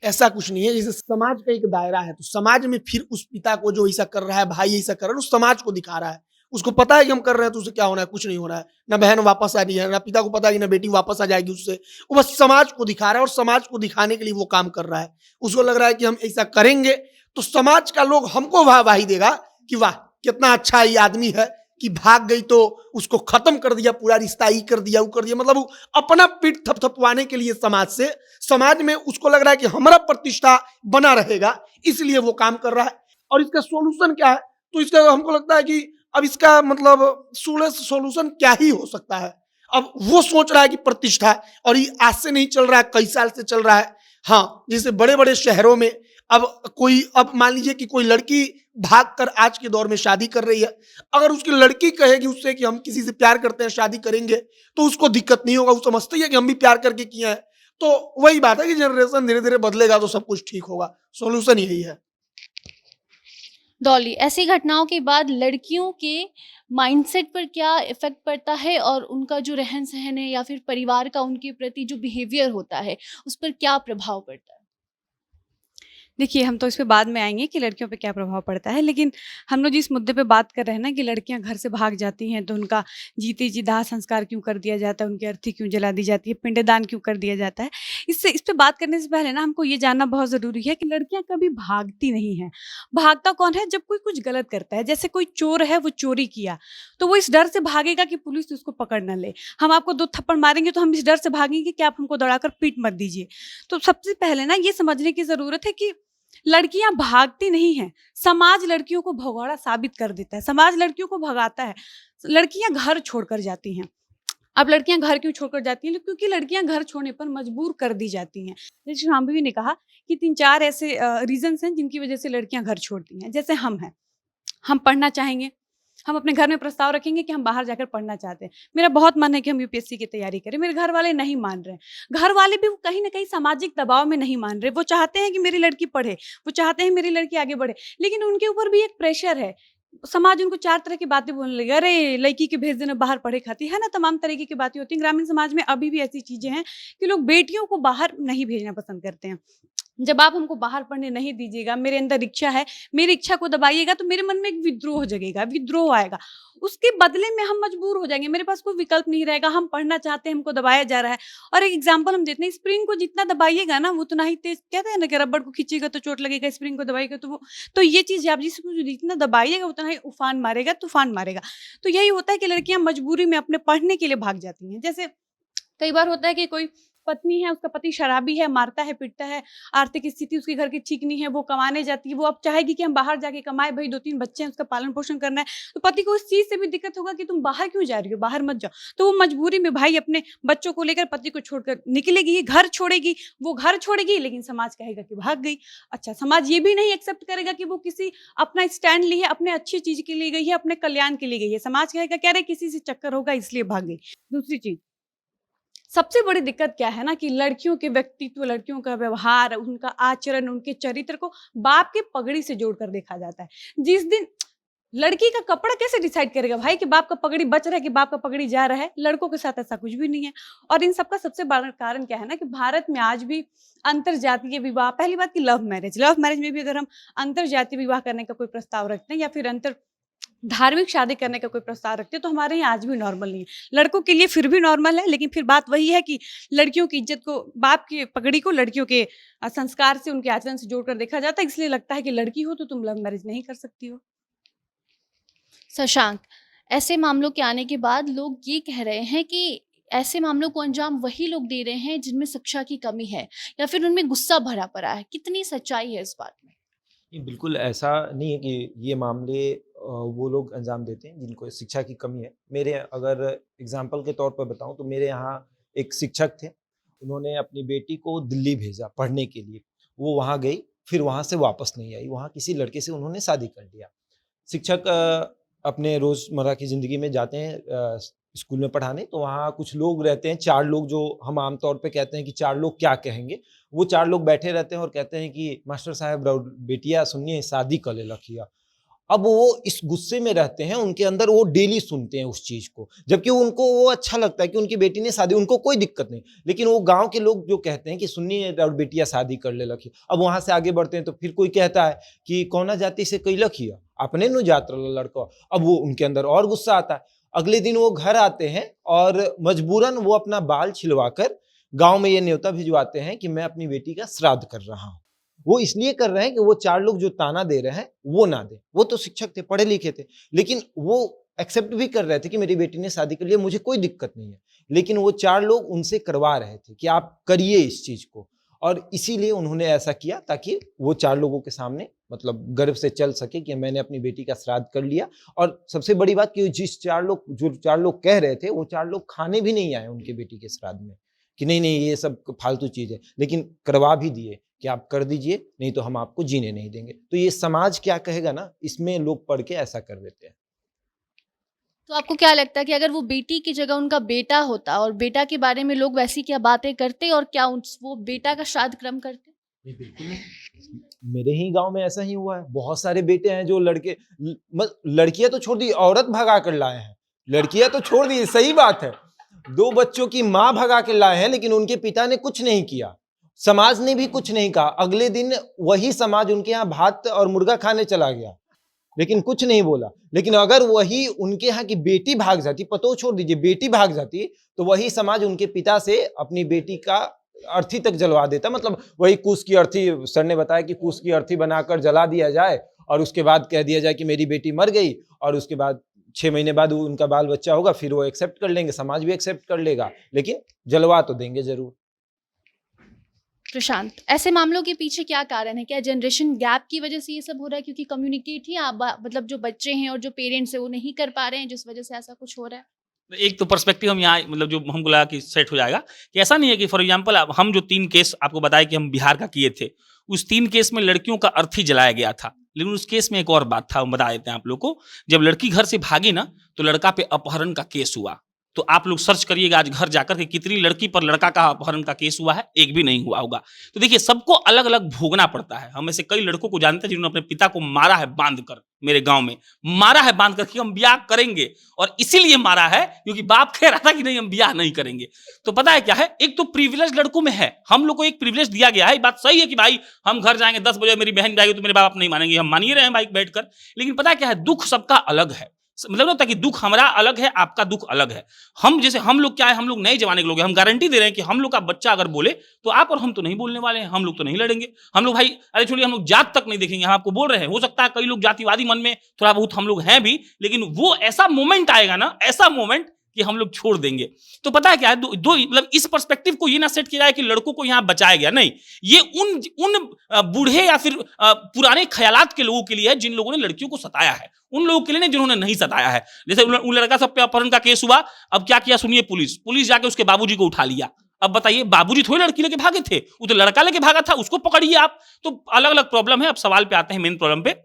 ऐसा कुछ नहीं है। जैसे समाज का एक दायरा है, तो समाज में फिर उस पिता को जो ऐसा कर रहा है, भाई ऐसा कर रहा है, उस समाज को दिखा रहा है। उसको पता है कि हम कर रहे हैं तो उससे क्या होना है, कुछ नहीं हो रहा है। ना बहन वापस आ रही है, ना पिता को पता है कि ना बेटी वापस आ जाएगी उससे। वो बस समाज को दिखा रहा है और समाज को दिखाने के लिए वो काम कर रहा है। उसको लग रहा है कि हम ऐसा करेंगे तो समाज का लोग हमको वाहवाही देगा कि वाह कितना अच्छा ये आदमी है कि भाग गई तो उसको खत्म कर दिया, पूरा रिश्ता ही कर दिया, वो कर दिया। मतलब वो अपना पीठ थपथपवाने के लिए समाज में उसको लग रहा है कि हमारा प्रतिष्ठा बना रहेगा, इसलिए वो काम कर रहा है। और इसका सोल्यूशन क्या है? तो इसका हमको लगता है कि अब इसका मतलब सोल्यूशन क्या ही हो सकता है। अब वो सोच रहा है कि प्रतिष्ठा, और ये आज से नहीं चल रहा है, कई साल से चल रहा है। हाँ, जैसे बड़े बड़े शहरों में अब मान लीजिए कि कोई लड़की भागकर आज के दौर में शादी कर रही है, अगर उसकी लड़की कहेगी उससे कि हम किसी से प्यार करते हैं, शादी करेंगे, तो उसको दिक्कत नहीं होगा। वो समझती है कि हम भी प्यार करके किए हैं। तो वही बात है कि जनरेशन धीरे धीरे बदलेगा तो सब कुछ ठीक होगा। सॉल्यूशन यही है। डॉली, ऐसी घटनाओं के बाद लड़कियों के माइंडसेट पर क्या इफेक्ट पड़ता है और उनका जो रहन सहन है या फिर परिवार का उनके प्रति जो बिहेवियर होता है उस पर क्या प्रभाव पड़ता है? देखिए, हम तो इस पे बाद में आएंगे कि लड़कियों पे क्या प्रभाव पड़ता है, लेकिन हम लोग जिस मुद्दे पे बात कर रहे हैं ना कि लड़कियां घर से भाग जाती हैं तो उनका जीते जी दाह संस्कार क्यों कर दिया जाता है, उनकी अर्थी क्यों जला दी जाती है, पिंडदान क्यों कर दिया जाता है, इस पे बात करने से पहले ना हमको ये जानना बहुत ज़रूरी है कि लड़कियां कभी भागती नहीं हैं। भागता कौन है? जब कोई कुछ गलत करता है। जैसे कोई चोर है, वो चोरी किया तो वो इस डर से भागेगा कि पुलिस उसको पकड़ न ले। हम आपको 2 थप्पड़ मारेंगे तो हम इस डर से भागेंगे कि आप हमको दौड़ाकर पीट मत दीजिए। तो सबसे पहले ना ये समझने की ज़रूरत है कि लड़कियां भागती नहीं हैं, समाज लड़कियों को भगोड़ा साबित कर देता है, समाज लड़कियों को भगाता है। लड़कियां घर छोड़कर जाती हैं। अब लड़कियां घर क्यों छोड़कर जाती हैं? क्योंकि लड़कियां घर छोड़ने पर मजबूर कर दी जाती हैं। जैसे शाम्भवी ने कहा कि 3-4 ऐसे रीजंस हैं जिनकी वजह से लड़कियां घर छोड़ती हैं। जैसे हम हैं, हम पढ़ना चाहेंगे, हम अपने घर में प्रस्ताव रखेंगे कि हम बाहर जाकर पढ़ना चाहते हैं। मेरा बहुत मन है कि हम यूपीएससी की तैयारी करें, मेरे घर वाले नहीं मान रहे हैं। घर वाले भी कहीं ना कहीं सामाजिक दबाव में नहीं मान रहे। वो चाहते हैं कि मेरी लड़की पढ़े, वो चाहते हैं मेरी लड़की आगे बढ़े, लेकिन उनके ऊपर भी एक प्रेशर है। समाज उनको 4 तरह की बातें बोलने लगे, अरे लड़की के भेज देना बाहर पढ़े खाती है ना, तमाम तरीके की बातें होती हैं। ग्रामीण समाज में अभी भी ऐसी चीजें हैं कि लोग बेटियों को बाहर नहीं भेजना पसंद करते हैं। जब आप हमको बाहर पढ़ने नहीं दीजिएगा, मेरे अंदर इच्छा है, मेरी इच्छा को दबाइएगा तो मेरे मन में एक विद्रोह जगेगा, विद्रोह आएगा। उसके बदले में हम मजबूर हो जाएंगे, मेरे पास कोई विकल्प नहीं रहेगा, हम पढ़ना चाहते हैं, हमको दबाया जा रहा है। और एक एग्जाम्पल हम देते हैं, स्प्रिंग को जितना दबाइएगा ना वो उतना ही तेज, कहते हैं ना कि रबड़ को खींचेगा तो चोट लगेगा, स्प्रिंग को दबाइएगा तो वो, तो ये चीज़ आप जिसको जितना दबाइएगा उतना ही उफान मारेगा, तूफान मारेगा। तो यही होता है कि लड़कियां मजबूरी में अपने पढ़ने के लिए भाग जाती हैं। जैसे कई बार होता है कि कोई पत्नी है, उसका पति शराबी है, मारता है, पीटता है, आर्थिक स्थिति उसके घर की ठीक नहीं है, वो कमाने जाती है, वो अब चाहेगी कि हम बाहर जाके कमाए, भाई 2-3 बच्चे हैं, उसका पालन पोषण करना है, तो पति को उस चीज से भी दिक्कत होगा कि तुम बाहर क्यों जा रही हो, बाहर मत जाओ। तो वो मजबूरी में भाई अपने बच्चों को लेकर पति को छोड़कर निकलेगी, घर छोड़ेगी, वो घर छोड़ेगी, लेकिन समाज कहेगा कि भाग गई। अच्छा, समाज ये भी नहीं एक्सेप्ट करेगा कि वो किसी अपना स्टैंड ली है, अपने अच्छी चीज के लिए गई है, अपने कल्याण के लिए गई है। समाज कहेगा कह रहे किसी से चक्कर होगा इसलिए भाग गई। दूसरी चीज, सबसे बड़ी दिक्कत क्या है ना कि लड़कियों के व्यक्तित्व, लड़कियों का व्यवहार, उनका आचरण, उनके चरित्र को बाप के पगड़ी से जोड़कर देखा जाता है। जिस दिन लड़की का कपड़ा कैसे डिसाइड करेगा भाई कि बाप का पगड़ी बच रहा है कि बाप का पगड़ी जा रहा है? लड़कों के साथ ऐसा कुछ भी नहीं है। और इन सबका सबसे बड़ा कारण क्या है ना कि भारत में आज भी अंतर जातीय विवाह, पहली बात की लव मैरिज में भी अगर हम अंतर जातीय विवाह करने का कोई प्रस्ताव रखते हैं या फिर अंतर धार्मिक शादी करने का कोई प्रस्ताव रखते हैं तो हमारे यहाँ आज भी नॉर्मल नहीं है। लड़कों के लिए फिर भी नॉर्मल है, लेकिन फिर बात वही है कि लड़कियों की इज्जत को, बाप की पगड़ी को लड़कियों के संस्कार से, उनके आचरण से जोड़कर देखा जाता है। इसलिए लगता है कि लड़की हो तो तुम लव मैरिज नहीं कर सकती हो। शशांक, ऐसे मामलों के आने के बाद लोग ये कह रहे हैं कि ऐसे मामलों को अंजाम वही लोग दे रहे हैं जिनमें शिक्षा की कमी है या फिर उनमें गुस्सा भरा पड़ा है। कितनी सच्चाई है इस बात में? नहीं, बिल्कुल ऐसा नहीं है कि ये मामले वो लोग अंजाम देते हैं जिनको शिक्षा की कमी है। मेरे अगर एग्जाम्पल के तौर पर बताऊं तो मेरे यहाँ एक शिक्षक थे, उन्होंने अपनी बेटी को दिल्ली भेजा पढ़ने के लिए। वो वहाँ गई, फिर वहाँ से वापस नहीं आई, वहाँ किसी लड़के से उन्होंने शादी कर लिया। शिक्षक अपने रोज़मर्रा की ज़िंदगी में जाते हैं स्कूल में पढ़ाने, तो वहाँ कुछ लोग रहते हैं, 4 लोग, जो हम आमतौर पे कहते हैं कि 4 लोग क्या कहेंगे। वो 4 लोग बैठे रहते हैं और कहते हैं कि मास्टर साहब बेटिया सुनिए, शादी कर ले लखिया। अब वो इस गुस्से में रहते हैं, उनके अंदर वो डेली सुनते हैं उस चीज़ को, जबकि उनको वो अच्छा लगता है कि उनकी बेटी ने शादी, उनको कोई दिक्कत नहीं, लेकिन वो गांव के लोग जो कहते हैं कि सुनिए बेटिया शादी कर ले लखिया। अब वहां से आगे बढ़ते हैं तो फिर कोई कहता है कि कौना जाति से कई लखिया, अपने नु जात लड़का। अब वो उनके अंदर और गुस्सा आता है। अगले दिन वो घर आते हैं और मजबूरन वो अपना बाल छिलवाकर गांव में ये न्योता भिजवाते हैं कि मैं अपनी बेटी का श्राद्ध कर रहा हूँ। वो इसलिए कर रहे हैं कि वो 4 लोग जो ताना दे रहे हैं वो ना दे। वो तो शिक्षक थे, पढ़े लिखे थे, लेकिन वो एक्सेप्ट भी कर रहे थे कि मेरी बेटी ने शादी कर लिया, मुझे कोई दिक्कत नहीं है, लेकिन वो 4 लोग उनसे करवा रहे थे कि आप करिए इस चीज को, और इसीलिए उन्होंने ऐसा किया ताकि वो 4 लोगों के सामने मतलब गर्व से चल सके कि मैंने अपनी बेटी का श्राद्ध कर लिया। और सबसे बड़ी बात कि जो 4 लोग कह रहे थे, वो 4 लोग खाने भी नहीं आए उनके बेटी के श्राद्ध में कि नहीं ये सब फालतू चीज है, लेकिन करवा भी दिए कि आप कर दीजिए, नहीं तो हम आपको जीने नहीं देंगे। तो ये समाज क्या कहेगा ना, इसमें लोग पढ़ के ऐसा कर देते हैं। तो आपको क्या लगता है कि अगर वो बेटी की जगह उनका बेटा होता और बेटा के बारे में लोग वैसी क्या बातें करते और क्या वो बेटा का श्राद्ध क्रम करते? नहीं, बिल्कुल नहीं। मेरे ही गांव में ऐसा ही हुआ है। बहुत सारे बेटे हैं जो लड़कियां तो छोड़ दी, औरत भगा कर लाए हैं। लड़कियां तो छोड़ दी, सही बात है, 2 बच्चों की माँ भगा के लाए हैं, लेकिन उनके पिता ने कुछ नहीं किया, समाज ने भी कुछ नहीं कहा। अगले दिन वही समाज उनके यहाँ भात और मुर्गा खाने चला गया, लेकिन कुछ नहीं बोला। लेकिन अगर वही उनके यहाँ की बेटी भाग जाती, पतो छोड़ दीजिए, बेटी भाग जाती, तो वही समाज उनके पिता से अपनी बेटी का अर्थी तक जलवा देता। मतलब वही कुश की अर्थी, सर ने बताया कि कुश की अर्थी बनाकर जला दिया जाए और उसके बाद कह दिया जाए कि मेरी बेटी मर गई, और उसके बाद 6 महीने बाद उनका बाल बच्चा होगा, फिर वो एक्सेप्ट कर लेंगे, समाज भी एक्सेप्ट कर लेगा, लेकिन जलवा तो देंगे जरूर। प्रशांत, ऐसे मामलों के पीछे क्या कारण है? क्या जनरेशन गैप की वजह से ये सब हो रहा है, क्योंकि कम्युनिकेट ही मतलब जो बच्चे हैं और जो पेरेंट्स हैं वो नहीं कर पा रहे हैं, जिस वजह से ऐसा कुछ हो रहा है? एक तो पर्सपेक्टिव हम यहाँ मतलब जो हमको लगा कि सेट हो जाएगा कि ऐसा नहीं है कि फॉर एग्जांपल हम जो 3 केस आपको बताया कि हम बिहार का किए थे, उस 3 केस में लड़कियों का अर्थी जलाया गया था, लेकिन उस केस में एक और बात था, हम बता देते हैं आप लोग को। जब लड़की घर से भागी ना, तो लड़का पे अपहरण का केस हुआ, तो आप लोग सर्च करिएगा आज घर जाकर के कितनी लड़की पर लड़का का अपहरण का केस हुआ है, एक भी नहीं हुआ होगा। तो देखिए सबको अलग अलग भोगना पड़ता है। हम ऐसे कई लड़कों को जानते हैं जिन्होंने अपने पिता को मारा है बांध कर, मेरे गांव में मारा है बांध कर कि हम ब्याह करेंगे, और इसीलिए मारा है क्योंकि बाप कह रहा था कि नहीं हम ब्याह नहीं करेंगे। तो पता है क्या है, एक तो प्रिविलेज लड़कों में है, हम लोग को एक प्रिविलेज दिया गया है। बात सही है कि भाई हम घर जाएंगे 10 बजे मेरी बहन जाएगी तो मेरे बाप नहीं मानेंगे, हम मान ही रहे हैं बाइक बैठकर। लेकिन पता है क्या है, दुख सबका अलग है। मतलब होता है कि दुख हमारा अलग है, आपका दुख अलग है। हम जैसे हम लोग क्या है, हम लोग नए जमाने के लोग हैं, हम गारंटी दे रहे हैं कि हम लोग का बच्चा अगर बोले तो आप और हम तो नहीं बोलने वाले हैं, हम लोग तो नहीं लड़ेंगे। हम लोग भाई अरे छोड़िए, हम लोग जात तक नहीं देखेंगे। हम आपको बोल रहे हैं, हो सकता है कई लोग जातिवादी मन में थोड़ा बहुत हम लोग हैं भी, लेकिन वो ऐसा मोमेंट आएगा ना, ऐसा मोमेंट कि हम लोग छोड़ देंगे। तो पता है क्या है, दो मतलब इस पर्सपेक्टिव को ये ना सेट किया जाए कि लड़कों को यहाँ बचाया गया, नहीं, ये उन बूढ़े या फिर पुराने ख्यालात के लोगों के लिए है जिन लोगों ने लड़कियों को सताया है, उन लोगों के लिए नहीं जिन्होंने नहीं सताया है। जैसे उन लड़का सब पे अपहरण का केस हुआ, अब क्या किया सुनिए, पुलिस जाके उसके बाबूजी को उठा लिया। अब बताइए, बाबूजी थोड़ी लड़की लेके भागे थे, वो तो लड़का लेके भागा था, उसको पकड़िए आप। तो अलग अलग प्रॉब्लम है। अब सवाल पे आते हैं, मेन प्रॉब्लम पे।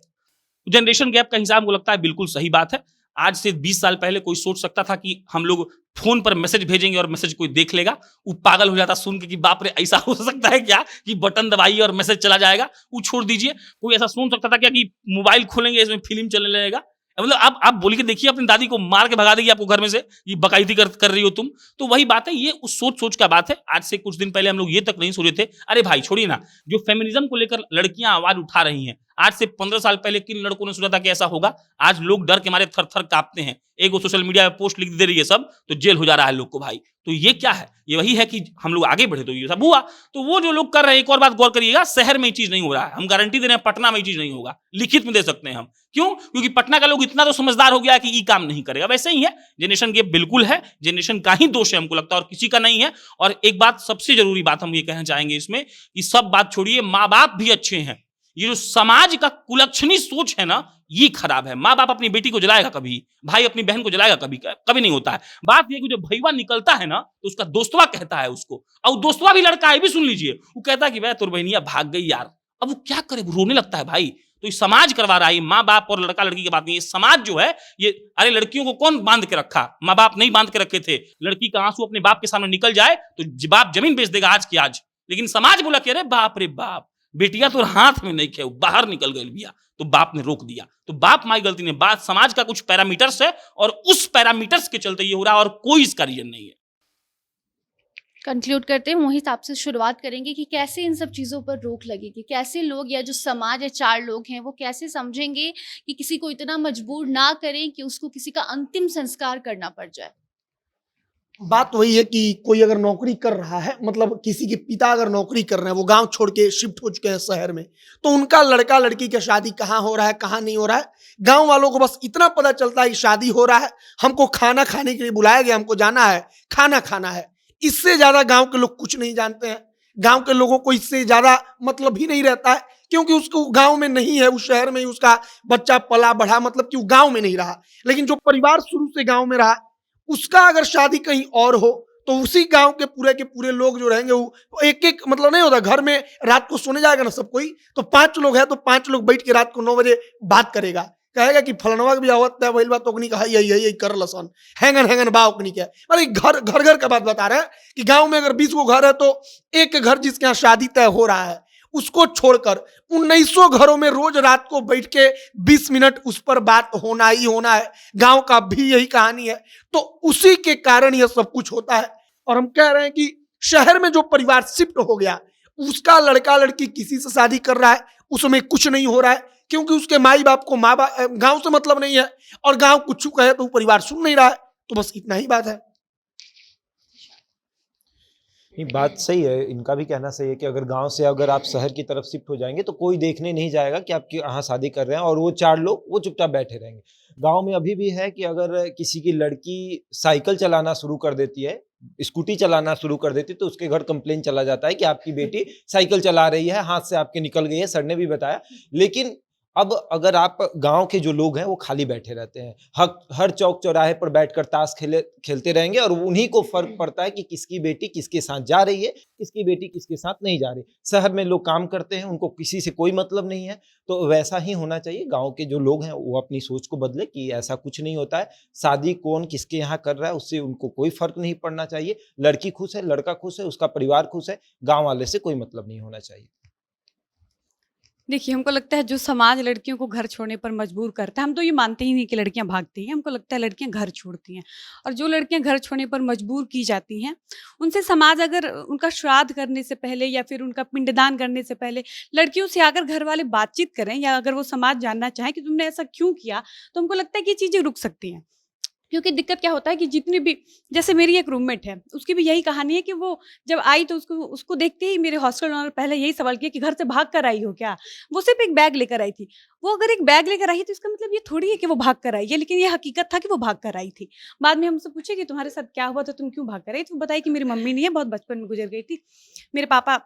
जनरेशन गैप का हिसाब मुझे लगता है बिल्कुल सही बात है। आज से 20 साल पहले कोई सोच सकता था कि हम लोग फोन पर मैसेज भेजेंगे और मैसेज कोई देख लेगा? वो पागल हो जाता सुन के कि बाप रे, ऐसा हो सकता है क्या कि बटन दबाइए और मैसेज चला जाएगा? वो छोड़ दीजिए, कोई ऐसा सोच सकता था क्या कि मोबाइल खोलेंगे इसमें फिल्म चलने लगेगा? मतलब आप बोल के देखिए, अपनी दादी को मार के भगा देगी आपको घर में से, ये बकायदी कर रही हो तुम। तो वही बात है, ये उस सोच का बात है। आज से कुछ दिन पहले हम लोग ये तक नहीं सोचे थे। अरे भाई छोड़िए ना, जो फेमिनिज्म को लेकर लड़कियां आवाज उठा रही हैं, आज से 15 साल पहले किन लड़कों ने सोचा था कि ऐसा होगा? आज लोग डर के मारे थर थर कांपते हैं। एक वो सोशल मीडिया पे पोस्ट लिख दे रही है सब, तो जेल हो जा रहा है लोग को भाई। तो ये क्या है? ये वही है कि हम लोग आगे बढ़े तो ये सब हुआ। तो वो जो लोग कर रहे हैं, एक और बात गौर करिएगा, शहर में ये चीज नहीं हो रहा है। हम गारंटी दे रहे हैं पटना में ये चीज नहीं होगा, लिखित में दे सकते हैं हम। क्यों? क्योंकि पटना का लोग इतना तो समझदार हो गया है कि ये काम नहीं करेगा। वैसे ही है, जनरेशन गैप बिल्कुल है, जनरेशन का ही दोष है हमको लगता है, और किसी का नहीं है। और एक बात सबसे जरूरी बात हम ये कहना चाहेंगे इसमें, कि सब बात छोड़िए, माँ बाप भी अच्छे हैं। ये जो समाज का कुलक्षणी सोच है ना, ये खराब है। माँ बाप अपनी बेटी को जलाएगा कभी, भाई अपनी बहन को जलाएगा कभी? कभी नहीं होता है। बात ये कि जो भईवा निकलता है ना, तो उसका दोस्तवा कहता है उसको, और दोस्तवा भी लड़का है, भी सुन लीजिए, वो कहता है कि भाई तुर बहनिया भाग गई यार। अब वो क्या करे, वो रोने लगता है भाई। तो ये समाज करवा रहा है, माँ बाप और लड़का लड़की की बात नहीं, ये समाज जो है ये। अरे लड़कियों को कौन बांध के रखा? माँ बाप नहीं बांध के रखे थे। लड़की का आंसू अपने बाप के सामने निकल जाए तो बाप जमीन बेच देगा आज की आज। लेकिन समाज बोला कि अरे बाप रे बाप, बेटिया तो हाथ में नहीं खे, बाहर निकल गई बिया, तो बाप ने रोक दिया। तो बाप माई गलती नहीं, बात समाज का कुछ पैरामीटर्स है, और उस पैरामीटर्स के चलते ये हो रहा है, और कोई इसका रीजन नहीं है। कंक्लूड करते हैं, मोहित आपसे शुरुआत करेंगे कि कैसे इन सब चीज़ों पर रोक लगेगी, कैसे लोग या जो समाज है, 4 लोग हैं, वो कैसे समझेंगे कि किसी को इतना मजबूर ना करें कि उसको किसी का अंतिम संस्कार करना पड़ जाए। बात वही है कि कोई अगर नौकरी कर रहा है, मतलब किसी के पिता अगर नौकरी कर रहे हैं, वो गांव छोड़ के शिफ्ट हो चुके हैं शहर में, तो उनका लड़का लड़की का शादी कहाँ हो रहा है, कहाँ नहीं हो रहा है, गांव वालों को बस इतना पता चलता है कि शादी हो रहा है, हमको खाना खाने के लिए बुलाया गया, हमको जाना है, खाना खाना है। इससे ज्यादा गांव के लोग कुछ नहीं जानते हैं। गांव के लोगों को इससे ज्यादा मतलब ही नहीं रहता है, क्योंकि उसको गांव में नहीं है, उस शहर में ही उसका बच्चा पला बढ़ा, मतलब कि वो गांव में नहीं रहा। लेकिन जो परिवार शुरू से गांव में रहा, उसका अगर शादी कहीं और हो, तो उसी गांव के पूरे लोग जो रहेंगे, वो एक एक मतलब नहीं होता, घर में रात को सोने जाएगा ना सब कोई, तो 5 लोग हैं, तो 5 लोग बैठ के रात को 9 बजे बात करेगा, कहेगा कि फलनवा भी आवत है, वही बात ओकनी कहा, यही कर लसन हैंगन बा ओकनी के। मतलब घर का बात बता रहे हैं कि गांव में अगर 20 गो घर है, तो एक घर जिसके यहाँ शादी तय हो रहा है, उसको छोड़कर 1900 घरों में रोज रात को बैठ के 20 मिनट उस पर बात होना ही होना है। गांव का भी यही कहानी है। तो उसी के कारण यह सब कुछ होता है। और हम कह रहे हैं कि शहर में जो परिवार शिफ्ट हो गया, उसका लड़का लड़की किसी से शादी कर रहा है, उसमें कुछ नहीं हो रहा है, क्योंकि उसके माई बाप को गांव से मतलब नहीं है, और गांव कुछ कहे तो परिवार सुन नहीं रहा है। तो बस इतना ही बात है। नहीं, बात सही है, इनका भी कहना सही है कि अगर गांव से अगर आप शहर की तरफ शिफ्ट हो जाएंगे, तो कोई देखने नहीं जाएगा कि आपकी यहाँ शादी कर रहे हैं, और वो 4 लोग वो चुपचाप बैठे रहेंगे। गांव में अभी भी है कि अगर किसी की लड़की साइकिल चलाना शुरू कर देती है, स्कूटी चलाना शुरू कर देती है, तो उसके घर कंप्लेन चला जाता है कि आपकी बेटी साइकिल चला रही है, हाथ से आपके निकल गई है, सर ने भी बताया। लेकिन अब अगर आप गांव के जो लोग हैं वो खाली बैठे रहते हैं, हर चौक चौराहे पर बैठकर ताश खेलते रहेंगे और उन्हीं को फर्क पड़ता है कि किसकी बेटी किसके साथ जा रही है, किसकी बेटी किसके साथ नहीं जा रही। शहर में लोग काम करते हैं, उनको किसी से कोई मतलब नहीं है। तो वैसा ही होना चाहिए, गांव के जो लोग हैं वो अपनी सोच को बदले कि ऐसा कुछ नहीं होता है। शादी कौन किसके यहाँ कर रहा है उससे उनको कोई फर्क नहीं पड़ना चाहिए। लड़की खुश है, लड़का खुश है, उसका परिवार खुश है, गाँव वाले से कोई मतलब नहीं होना चाहिए। देखिए, हमको लगता है जो समाज लड़कियों को घर छोड़ने पर मजबूर करता है, हम तो ये मानते ही नहीं कि लड़कियां भागती हैं। हमको लगता है लड़कियां घर छोड़ती हैं, और जो लड़कियां घर छोड़ने पर मजबूर की जाती हैं, उनसे समाज अगर उनका श्राद्ध करने से पहले या फिर उनका पिंडदान करने से पहले लड़कियों से आकर घर वाले बातचीत करें, या अगर वो समाज जानना चाहें कि तुमने ऐसा क्यों किया, तो हमको लगता है कि ये चीज़ें रुक सकती हैं। क्योंकि दिक्कत क्या होता है कि जितनी भी, जैसे मेरी एक रूममेट है, उसकी भी यही कहानी है कि वो जब आई तो उसको देखते ही मेरे हॉस्टल ओनर पहले यही सवाल किया कि घर से भाग कर आई हो क्या। वो सिर्फ एक बैग लेकर आई थी। वो अगर एक बैग लेकर आई तो इसका मतलब ये थोड़ी है कि वो भाग कर आई है, लेकिन ये हकीकत था कि वो भाग कर आई थी। बाद में हमसे पूछे कि तुम्हारे साथ क्या हुआ था, तुम क्यों भाग कर आई, तो वो बताई कि मेरी मम्मी नहीं है, बहुत बचपन में गुजर गई थी। मेरे पापा,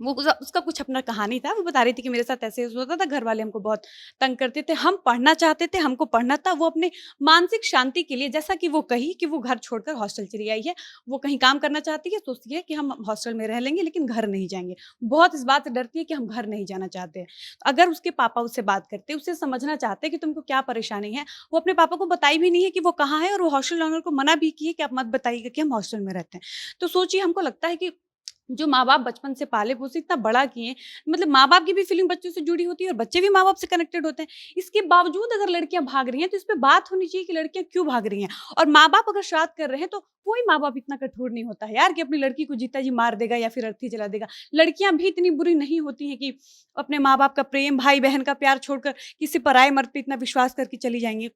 वो उसका कुछ अपना कहानी था, वो बता रही थी कि मेरे साथ ऐसे होता था, घर वाले हमको बहुत तंग करते थे, हम पढ़ना चाहते थे, हमको पढ़ना था। वो अपने मानसिक शांति के लिए, जैसा कि वो कही कि वो घर छोड़कर हॉस्टल चली आई है, वो कहीं काम करना चाहती है, सोचती है कि हम हॉस्टल में रह लेंगे लेकिन घर नहीं जाएंगे। बहुत इस बात से डरती है कि हम घर नहीं जाना चाहते हैं। अगर उसके पापा उससे बात करते, उससे समझना चाहते कि तुमको क्या परेशानी है, वो अपने पापा को बताई भी नहीं है कि वो कहाँ है, और वो हॉस्टल ओनर को मना भी की है कि आप मत बताइएगा कि हम हॉस्टल में रहते हैं। तो सोचिए, हमको लगता है कि जो माँ-बाप बचपन से पाले पोसे इतना बड़ा किए, मतलब माँ-बाप की भी फीलिंग बच्चों से जुड़ी होती है और बच्चे भी माँ-बाप से कनेक्टेड होते हैं। इसके बावजूद अगर लड़कियां भाग रही हैं तो इस पे बात होनी चाहिए कि लड़कियां क्यों भाग रही हैं। और माँ-बाप अगर श्राद्ध कर रहे हैं तो कोई माँ-बाप इतना कठोर नहीं होता है यार कि अपनी लड़की को जीता जी मार देगा या फिर अर्थी जला देगा। लड़कियां भी इतनी बुरी नहीं होती हैं कि अपने माँ-बाप का प्रेम, भाई-बहन का प्यार छोड़कर किसी पराये मर्द पे इतना विश्वास करके चली जाएँगी।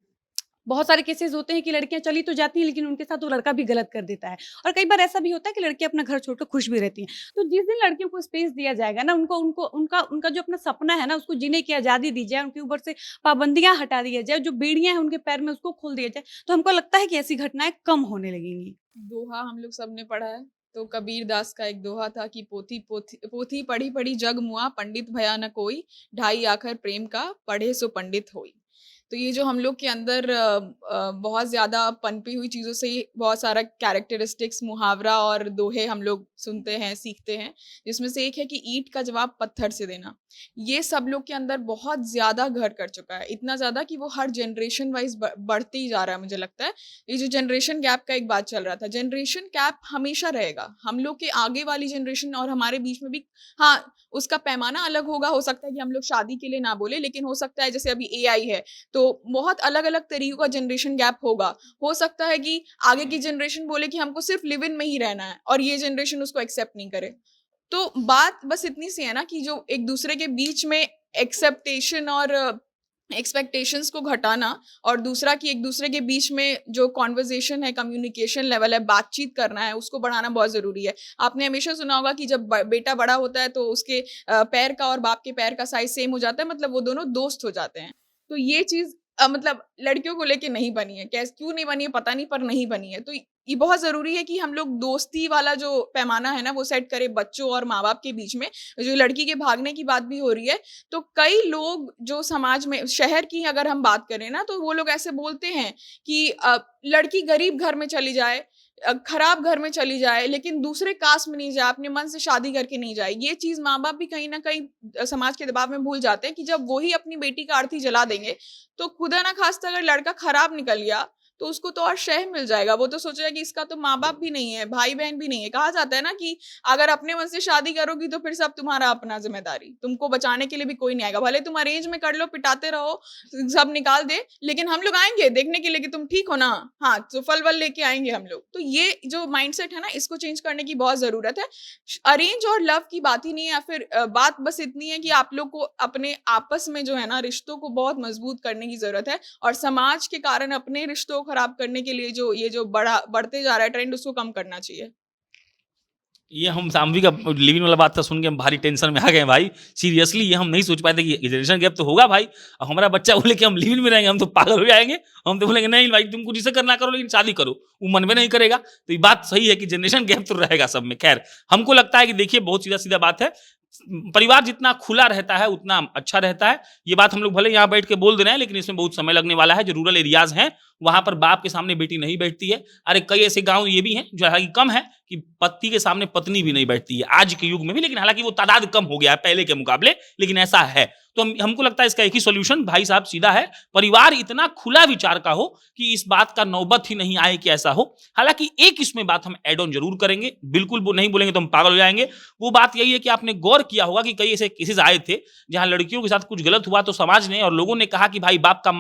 बहुत सारे केसेस होते हैं कि लड़कियां चली तो जाती हैं लेकिन उनके साथ वो लड़का भी गलत कर देता है, और कई बार ऐसा भी होता है कि लड़कियां अपना घर छोड़कर खुश भी रहती हैं। तो जिस दिन लड़कियों को स्पेस दिया जाएगा ना, उनको उनको उनका उनका जो अपना सपना है ना, उसको जीने की आज़ादी दी जाए, उनके ऊपर से पाबंदियां हटा दी जाए, जो बेड़ियां हैं उनके पैर में उसको खोल दिया जाए, तो हमको लगता है कि ऐसी घटनाएं कम होने लगेंगी। दोहा हम लोग सबने पढ़ा है, तो कबीर दास का एक दोहा था कि पोथी पोथी पोथी पढ़ी पढ़ी जग मुआ, पंडित भया न कोई, ढाई आखर प्रेम का, पढ़े सो पंडित होई। तो ये जो हम लोग के अंदर बहुत ज़्यादा पनपी हुई चीज़ों से ही बहुत सारा कैरेक्टरिस्टिक्स, मुहावरा और दोहे हम लोग सुनते हैं, सीखते हैं, जिसमें से एक है कि ईंट का जवाब पत्थर से देना। ये सब लोग के अंदर बहुत ज़्यादा घर कर चुका है, इतना ज़्यादा कि वो हर जनरेशन वाइज बढ़ते ही जा रहा है। मुझे लगता है ये जो जनरेशन गैप का एक बात चल रहा था, जनरेशन गैप हमेशा रहेगा। हम लोग के आगे वाली जनरेशन और हमारे बीच में भी, हाँ, उसका पैमाना अलग होगा। हो सकता है कि हम लोग शादी के लिए ना बोले, लेकिन हो सकता है जैसे अभी AI है तो बहुत अलग-अलग तरीकों का जनरेशन गैप होगा। हो सकता है कि आगे की जनरेशन बोले कि हमको सिर्फ लिव इन में ही रहना है और ये जनरेशन उसको एक्सेप्ट नहीं करे। तो बात बस इतनी सी है ना कि जो एक दूसरे के बीच में एक्सेप्टेशन और एक्सपेक्टेशंस को घटाना, और दूसरा कि एक दूसरे के बीच में जो कॉन्वर्जेशन है, कम्युनिकेशन लेवल है, बातचीत करना है, उसको बढ़ाना बहुत ज़रूरी है। आपने हमेशा सुना होगा कि जब बेटा बड़ा होता है तो उसके पैर का और बाप के पैर का साइज सेम हो जाता है, मतलब वो दोनों दोस्त हो जाते हैं। तो ये चीज़ मतलब लड़कियों को लेके नहीं बनी है, कैसे क्यों नहीं बनी है पता नहीं, पर नहीं बनी है। तो ये बहुत ज़रूरी है कि हम लोग दोस्ती वाला जो पैमाना है ना वो सेट करें बच्चों और माँ बाप के बीच में। जो लड़की के भागने की बात भी हो रही है, तो कई लोग जो समाज में, शहर की अगर हम बात करें ना, तो वो लोग ऐसे बोलते हैं कि लड़की गरीब घर में चली जाए, खराब घर में चली जाए, लेकिन दूसरे कास्ट में नहीं जाए, अपने मन से शादी करके नहीं जाए। ये चीज़ माँ बाप भी कहीं ना कहीं समाज के दबाव में भूल जाते हैं कि जब वही अपनी बेटी का अर्थी जला देंगे तो खुदा ना खास्ता अगर लड़का खराब निकल गया तो उसको तो और शह मिल जाएगा। वो तो सोचेगा कि इसका तो माँ बाप भी नहीं है, भाई बहन भी नहीं है। कहा जाता है ना कि अगर अपने मन से शादी करोगी तो फिर सब तुम्हारा अपना जिम्मेदारी, तुमको बचाने के लिए भी कोई नहीं आएगा। भले तुम अरेंज में कर लो, पिटाते रहो, सब निकाल दे, लेकिन हम लोग आएंगे देखने के लिए कि तुम ठीक हो ना, हाँ, तो फल वल लेके आएंगे हम लोग। तो ये जो माइंडसेट है ना, इसको चेंज करने की बहुत जरूरत है। अरेंज और लव की बात ही नहीं है, या फिर बात बस इतनी है कि आप लोग को अपने आपस में जो है ना रिश्तों को बहुत मजबूत करने की जरूरत है, और समाज के कारण अपने रिश्तों खराब करने के लिए जो ये जो बढ़ते जा रहा है ट्रेंड, उसको कम करना चाहिए। ये हम सामवी का लिविंग वाला बात था सुन के हम भारी टेंशन में आ गए भाई। सीरियसली ये हम नहीं सोच पाए थे कि जनरेशन गैप तो होगा भाई। अब हमारा बच्चा बोले कि हम लिविंग में रहेंगे, हम तो पागल हो जाएंगे। हम तो बोलेंगे नहीं भाई तुमको जिसे करना करो, लेकिन शादी करो, वो मन में नहीं करेगा। तो ये बात सही है कि जनरेशन गैप तो रहेगा सब में। खैर, हमको लगता है कि देखिए बहुत सीधा सीधा बात है, परिवार जितना खुला रहता है उतना अच्छा रहता है। ये बात हम लोग भले यहाँ बैठ के बोल दे रहे हैं, लेकिन इसमें बहुत समय लगने वाला है। जो रूरल एरियाज हैं वहां पर बाप के सामने बेटी नहीं बैठती है। अरे कई ऐसे गांव ये भी हैं जो हालांकि कम है कि पति के सामने पत्नी भी नहीं बैठती है आज के युग में भी, लेकिन हालांकि वो तादाद कम हो गया है पहले के मुकाबले, लेकिन ऐसा है। तो हमको लगता है इसका एक ही सॉल्यूशन भाई साहब सीधा है, परिवार इतना खुला विचार का हो कि इस बात का नौबत ही नहीं आए कि ऐसा हो। हालांकि एक इसमें बात हम एड ऑन जरूर करेंगे, बिल्कुल वो नहीं बोलेंगे तो हम पागल हो जाएंगे। वो बात यही है कि आपने गौर किया होगा कि कई ऐसे केसेस आए थे जहां लड़कियों के साथ कुछ गलत हुआ तो समाज ने और लोगों ने कहा कि भाई बाप का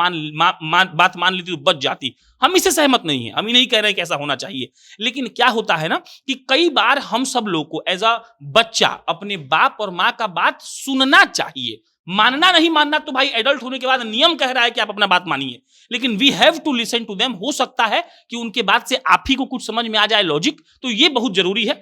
बात मान लेती तो बच जाती। हम इससे सहमत नहीं है, हम ही नहीं कह रहे कि ऐसा होना चाहिए, लेकिन क्या होता है ना कि कई बार हम सब लोग को एज अ बच्चा अपने बाप और माँ का बात सुनना चाहिए। मानना नहीं मानना तो भाई एडल्ट होने के बाद नियम कह रहा है कि आप अपना बात मानिए, लेकिन we have to listen to them. हो सकता है कि उनके बात से आप ही को कुछ समझ में आ जाए लॉजिक, तो ये बहुत जरूरी है।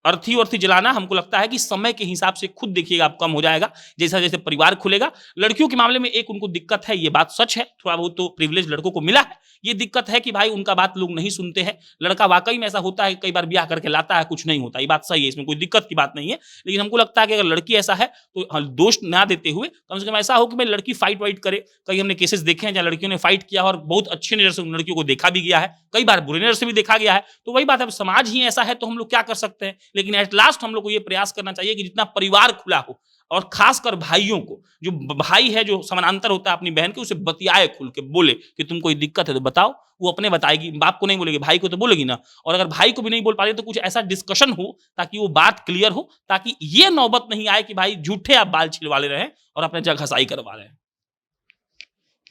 अर्थी जलाना हमको लगता है कि समय के हिसाब से खुद देखिएगा आप कम हो जाएगा जैसा जैसे परिवार खुलेगा। लड़कियों के मामले में एक उनको दिक्कत है, ये बात सच है, थोड़ा बहुत तो प्रिविलेज लड़कों को मिला है। ये दिक्कत है कि भाई उनका बात लोग नहीं सुनते हैं। लड़का वाकई में ऐसा होता है कई बार ब्याह करके लाता है, कुछ नहीं होता, ये बात सही है, इसमें कोई दिक्कत की बात नहीं है। लेकिन हमको लगता है कि अगर लड़की ऐसा है तो दोष ना देते हुए कम से कम ऐसा हो कि भाई लड़की फाइट वाइट करे। कई हमने केसेस देखे हैं जहाँ लड़कियों ने फाइट किया और बहुत अच्छे नजर से लड़कियों को देखा भी गया है, कई बार बुरे नजर से भी देखा गया है। तो वही बात है, समाज ही ऐसा है तो हम लोग क्या कर सकते हैं। लेकिन एट लास्ट हम लोग को ये प्रयास करना चाहिए कि जितना परिवार खुला हो, और खासकर भाइयों को, जो भाई है जो समानांतर होता है अपनी बहन के, उसे बतियाए, खुल के बोले कि तुम कोई दिक्कत है तो बताओ। वो अपने बताएगी, बाप को नहीं बोलेगी, भाई को तो बोलेगी ना। और अगर भाई को भी नहीं बोल पा रही तो कुछ ऐसा डिस्कशन हो ताकि वो बात क्लियर हो, ताकि ये नौबत नहीं आए कि भाई झूठे आप बाल छिलवाले रहे और अपने जगह घसाई करवा रहे हैं।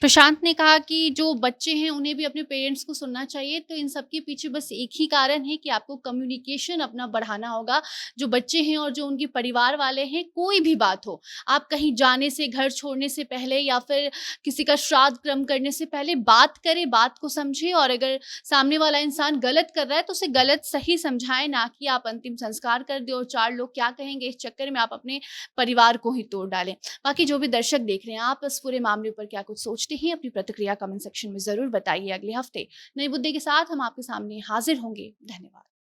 प्रशांत ने कहा कि जो बच्चे हैं उन्हें भी अपने पेरेंट्स को सुनना चाहिए। तो इन सब के पीछे बस एक ही कारण है कि आपको कम्युनिकेशन अपना बढ़ाना होगा। जो बच्चे हैं और जो उनके परिवार वाले हैं, कोई भी बात हो, आप कहीं जाने से, घर छोड़ने से पहले या फिर किसी का श्राद्ध क्रम करने से पहले बात करें, बात को समझें। और अगर सामने वाला इंसान गलत कर रहा है तो उसे गलत सही समझाएं, ना कि आप अंतिम संस्कार कर दें और 4 लोग क्या कहेंगे इस चक्कर में आप अपने परिवार को ही तोड़ डालें। बाकी जो भी दर्शक देख रहे हैं, आप इस पूरे मामले पर क्या कुछ सोचते हैं, अपनी प्रतिक्रिया कमेंट सेक्शन में जरूर बताइए। अगले हफ्ते नए मुद्दे के साथ हम आपके सामने हाजिर होंगे। धन्यवाद।